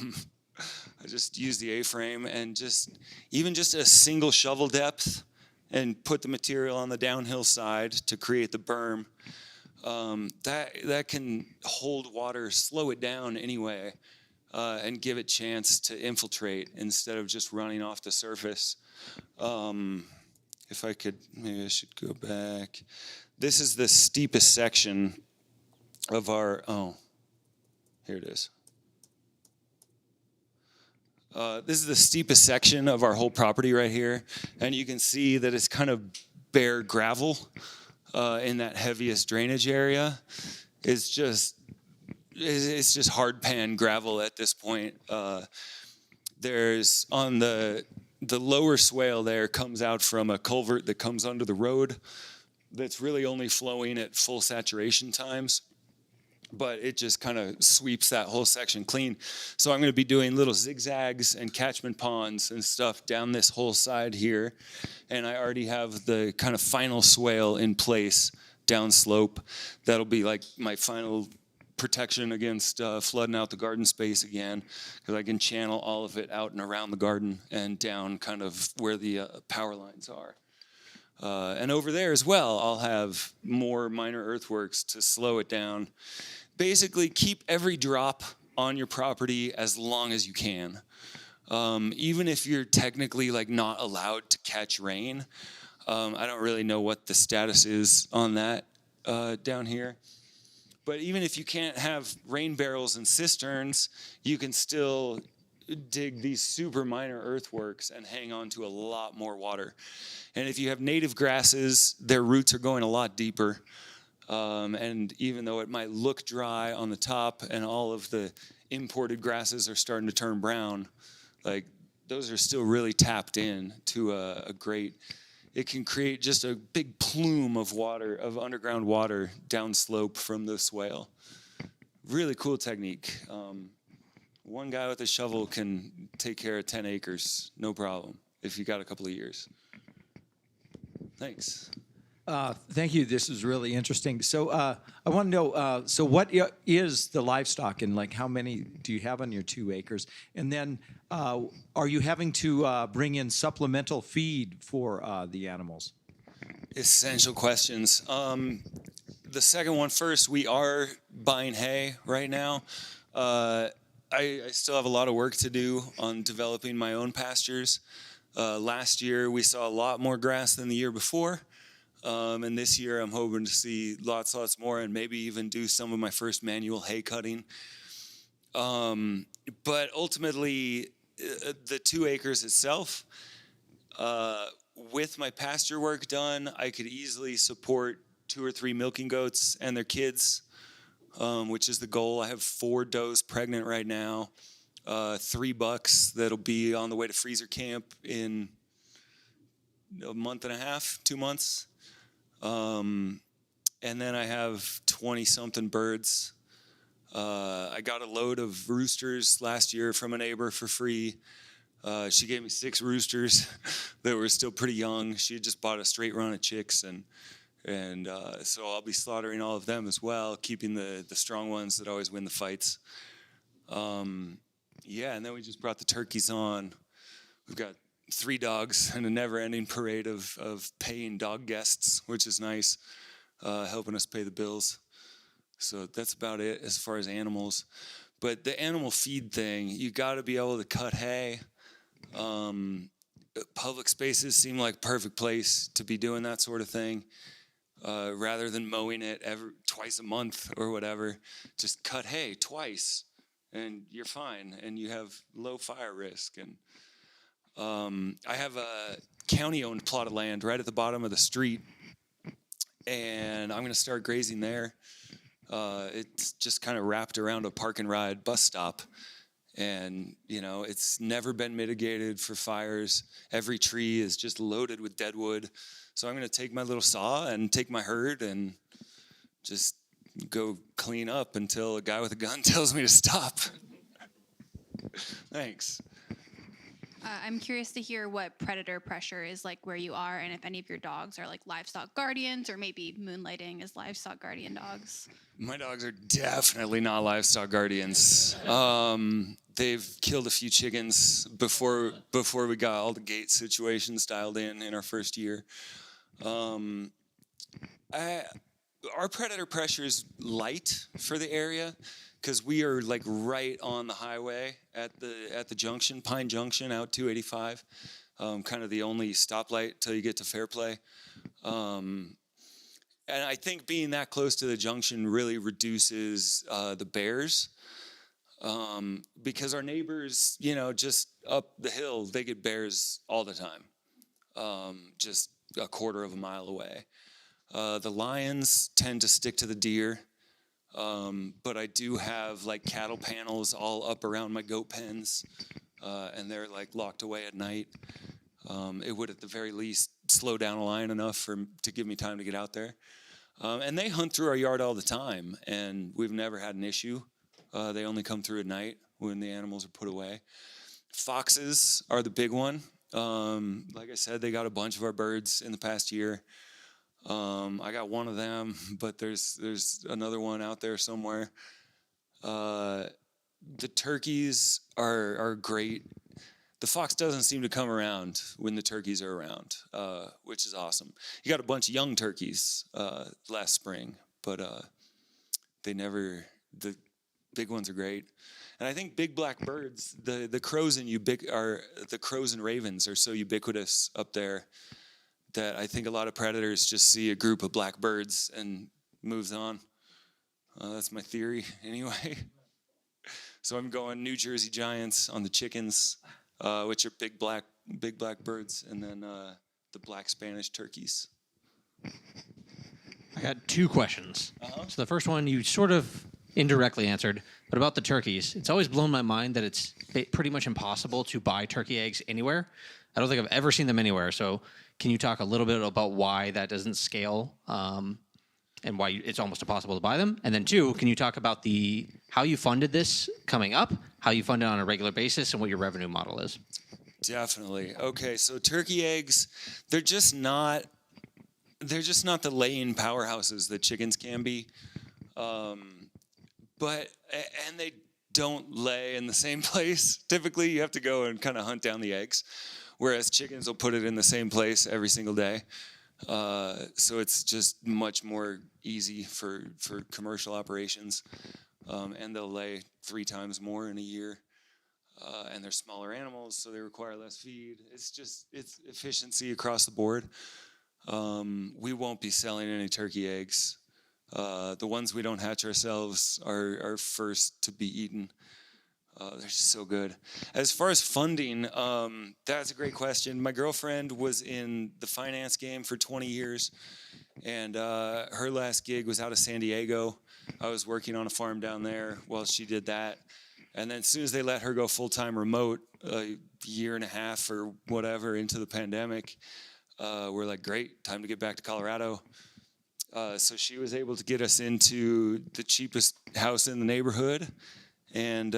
Speaker 2: just use the A-frame and just a single shovel depth and put the material on the downhill side to create the berm. That can hold water, slow it down anyway, and give it chance to infiltrate instead of just running off the surface. If I could, maybe I should go back. This is the steepest section of our, here it is. This is the steepest section of our whole property right here. And you can see that it's kind of bare gravel in that heaviest drainage area. It's just hard pan gravel at this point. There's on the lower swale there comes out from a culvert that comes under the road that's really only flowing at full saturation times. But it just kind of sweeps that whole section clean. So I'm going to be doing little zigzags and catchment ponds and stuff down this whole side here. And I already have the kind of final swale in place downslope. That'll be like my final protection against flooding out the garden space again, because I can channel all of it out and around the garden and down kind of where the power lines are. And over there as well, I'll have more minor earthworks to slow it down. Basically, keep every drop on your property as long as you can. Even if you're technically not allowed to catch rain. I don't really know what the status is on that down here. But even if you can't have rain barrels and cisterns, you can still dig these super minor earthworks and hang on to a lot more water. And if you have native grasses, their roots are going a lot deeper. And even though it might look dry on the top and all of the imported grasses are starting to turn brown, like those are still really tapped in to a great, it can create just a big plume of water, of underground water downslope from the swale. Really cool technique. One guy with a shovel can take care of 10 acres, no problem, if you got a couple of years. Thanks.
Speaker 7: Thank you. This is really interesting. So I want to know, so what is the livestock, and like how many do you have on your 2 acres? And then are you having to bring in supplemental feed for the animals?
Speaker 2: Essential questions. The second one first, we are buying hay right now. I still have a lot of work to do on developing my own pastures. Last year, we saw a lot more grass than the year before. And this year, I'm hoping to see lots more and maybe even do some of my first manual hay cutting. But ultimately, the 2 acres itself, with my pasture work done, I could easily support 2 or 3 milking goats and their kids, which is the goal. I have 4 does pregnant right now, 3 bucks that'll be on the way to freezer camp in a month and a half, 2 months. And then I have 20-something birds. I got a load of roosters last year from a neighbor for free. She gave me 6 roosters that were still pretty young. She had just bought a straight run of chicks, and so I'll be slaughtering all of them as well, keeping the strong ones that always win the fights. Yeah, and then we just brought the turkeys on. We've got 3 dogs and a never-ending parade of paying dog guests, which is nice, helping us pay the bills. So that's about it as far as animals. But the animal feed thing, you got to be able to cut hay. Public spaces seem like perfect place to be doing that sort of thing. Rather than mowing it twice a month or whatever, just cut hay twice and you're fine and you have low fire risk. And I have a county-owned plot of land right at the bottom of the street, and I'm going to start grazing there. It's just kind of wrapped around a park and ride bus stop. And, you know, it's never been mitigated for fires. Every tree is just loaded with dead wood. So I'm going to take my little saw and take my herd and just go clean up until a guy with a gun tells me to stop. Thanks.
Speaker 8: I'm curious to hear what predator pressure is like where you are, and if any of your dogs are like livestock guardians or maybe moonlighting as livestock guardian dogs.
Speaker 2: My dogs are definitely not livestock guardians. They've killed a few chickens before we got all the gate situations dialed in our first year. Our predator pressure is light for the area because we are like right on the highway at the junction, Pine Junction, out 285, kind of the only stoplight till you get to Fairplay. And I think being that close to the junction really reduces the bears, because our neighbors, you know, just up the hill, they get bears all the time, just a quarter of a mile away. The lions tend to stick to the deer, but I do have like cattle panels all up around my goat pens, and they're like locked away at night. It would at the very least slow down a lion enough to give me time to get out there. And they hunt through our yard all the time, and we've never had an issue. They only come through at night when the animals are put away. Foxes are the big one. Like I said, they got a bunch of our birds in the past year. I got one of them, but there's another one out there somewhere. The turkeys are great. The fox doesn't seem to come around when the turkeys are around, which is awesome. You got a bunch of young turkeys last spring, but the big ones are great. And I think big black birds, the crows and ravens are so ubiquitous up there that I think a lot of predators just see a group of black birds and moves on. That's my theory anyway. So I'm going New Jersey Giants on the chickens, which are big black birds, and then the black Spanish turkeys.
Speaker 1: I got two questions. So the first one you sort of indirectly answered, but about the turkeys. It's always blown my mind that it's pretty much impossible to buy turkey eggs anywhere. I don't think I've ever seen them anywhere. So can you talk a little bit about why that doesn't scale and why it's almost impossible to buy them? And then two, can you talk about how you funded this coming up, how you fund it on a regular basis, and what your revenue model is?
Speaker 2: Definitely. Okay, so turkey eggs, they're just not the laying powerhouses that chickens can be. And they don't lay in the same place. Typically, you have to go and kind of hunt down the eggs, whereas chickens will put it in the same place every single day. So it's just much more easy for commercial operations, and they'll lay 3 times more in a year. And they're smaller animals, so they require less feed. It's efficiency across the board. We won't be selling any turkey eggs. The ones we don't hatch ourselves are first to be eaten. They're just so good. As far as funding, that's a great question. My girlfriend was in the finance game for 20 years, and her last gig was out of San Diego. I was working on a farm down there while she did that. And then as soon as they let her go full-time remote, a year and a half or whatever into the pandemic, we're like, great, time to get back to Colorado. So she was able to get us into the cheapest house in the neighborhood. And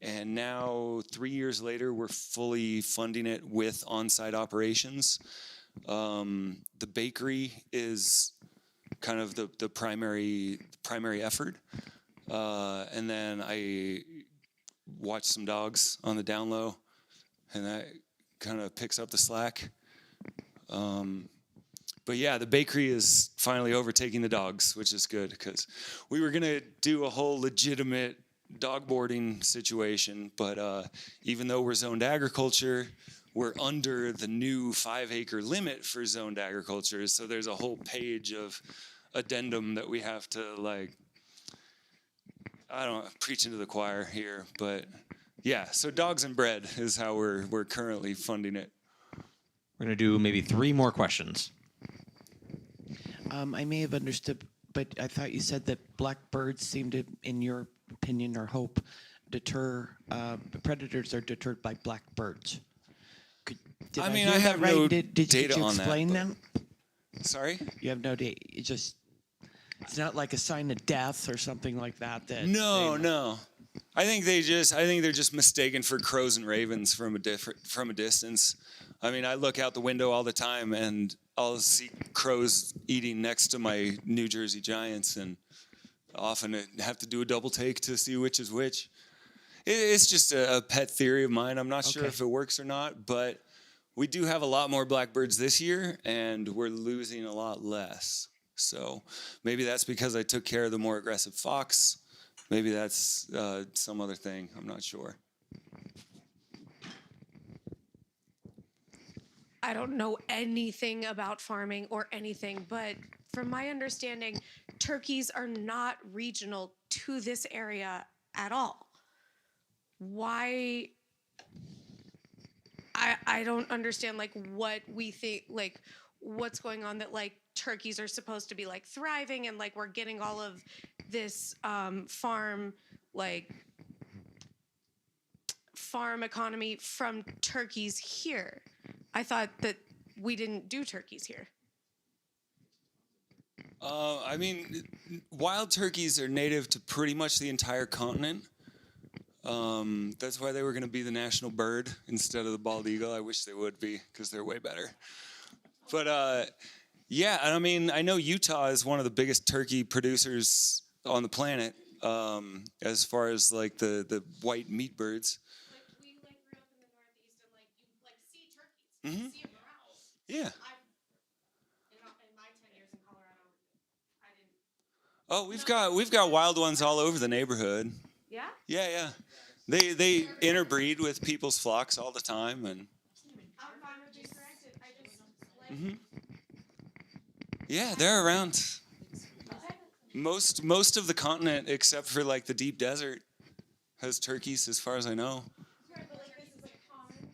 Speaker 2: now 3 years later, we're fully funding it with on-site operations. The bakery is kind of the primary effort. And then I watch some dogs on the down low, and that kind of picks up the slack. But yeah, the bakery is finally overtaking the dogs, which is good because we were going to do a whole legitimate dog boarding situation. But even though we're zoned agriculture, we're under the new 5-acre limit for zoned agriculture. So there's a whole page of addendum that we have to preaching to the choir here, but yeah, so dogs and bread is how we're currently funding it.
Speaker 1: We're going to do maybe 3 more questions.
Speaker 9: I may have understood, but I thought you said that black birds seem to, in your opinion or hope, predators are deterred by black birds. Did I hear
Speaker 2: I have
Speaker 9: that right?
Speaker 2: no
Speaker 9: Did
Speaker 2: data
Speaker 9: you
Speaker 2: on that.
Speaker 9: explain them?
Speaker 2: Sorry?
Speaker 9: You have no data. It's not like a sign of death or something like that.
Speaker 2: No. I think they're just mistaken for crows and ravens from a distance. I mean, I look out the window all the time and I'll see crows eating next to my New Jersey Giants, and often I have to do a double take to see which is which. It's just a pet theory of mine. I'm not sure if it works or not, but we do have a lot more blackbirds this year, and we're losing a lot less. So maybe that's because I took care of the more aggressive fox. Maybe that's some other thing. I'm not sure.
Speaker 10: I don't know anything about farming or anything, but from my understanding, turkeys are not regional to this area at all. Why? I don't understand what we think, what's going on, that turkeys are supposed to be thriving and we're getting all of this farm economy from turkeys here. I thought that we didn't do turkeys here.
Speaker 2: I mean, wild turkeys are native to pretty much the entire continent. That's why they were going to be the national bird instead of the bald eagle. I wish they would be, because they're way better. But yeah, I mean, I know Utah is one of the biggest turkey producers on the planet, as far as the white meat birds.
Speaker 10: We grew up in the Northeast, and you see turkeys, you see them around.
Speaker 2: Yeah.
Speaker 10: In my 10 years in Colorado, I didn't.
Speaker 2: Oh, we've got wild ones all over the neighborhood.
Speaker 10: Yeah.
Speaker 2: Yeah. They interbreed with people's flocks all the time, and.
Speaker 10: I'm fine with being corrected. I just
Speaker 2: Yeah, they're around. Most of the continent, except for the deep desert, has turkeys, as far as I know.
Speaker 10: Right, but this is common.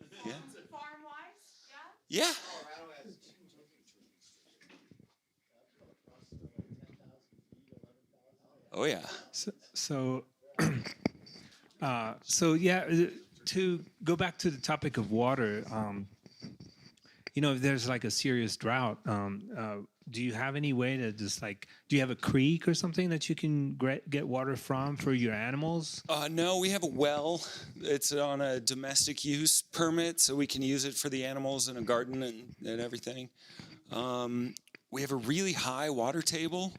Speaker 10: But
Speaker 2: Yeah.
Speaker 10: farm-wise,
Speaker 2: Yeah. Oh yeah.
Speaker 5: So yeah, to go back to the topic of water, if there's like a serious drought, do you have any way to just like, do you have a creek or something that you can get water from for your animals?
Speaker 2: No, we have a well. It's on a domestic use permit, so we can use it for the animals in a garden and everything. We have a really high water table,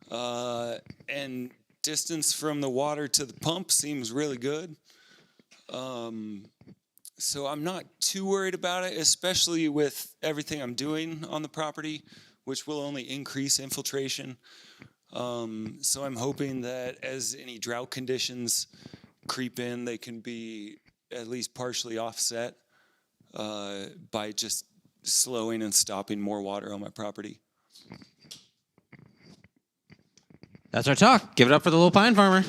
Speaker 2: and distance from the water to the pump seems really good. So I'm not too worried about it, especially with everything I'm doing on the property, which will only increase infiltration. So I'm hoping that as any drought conditions creep in, they can be at least partially offset by just slowing and stopping more water on my property.
Speaker 1: That's our talk. Give it up for the little pine farmer.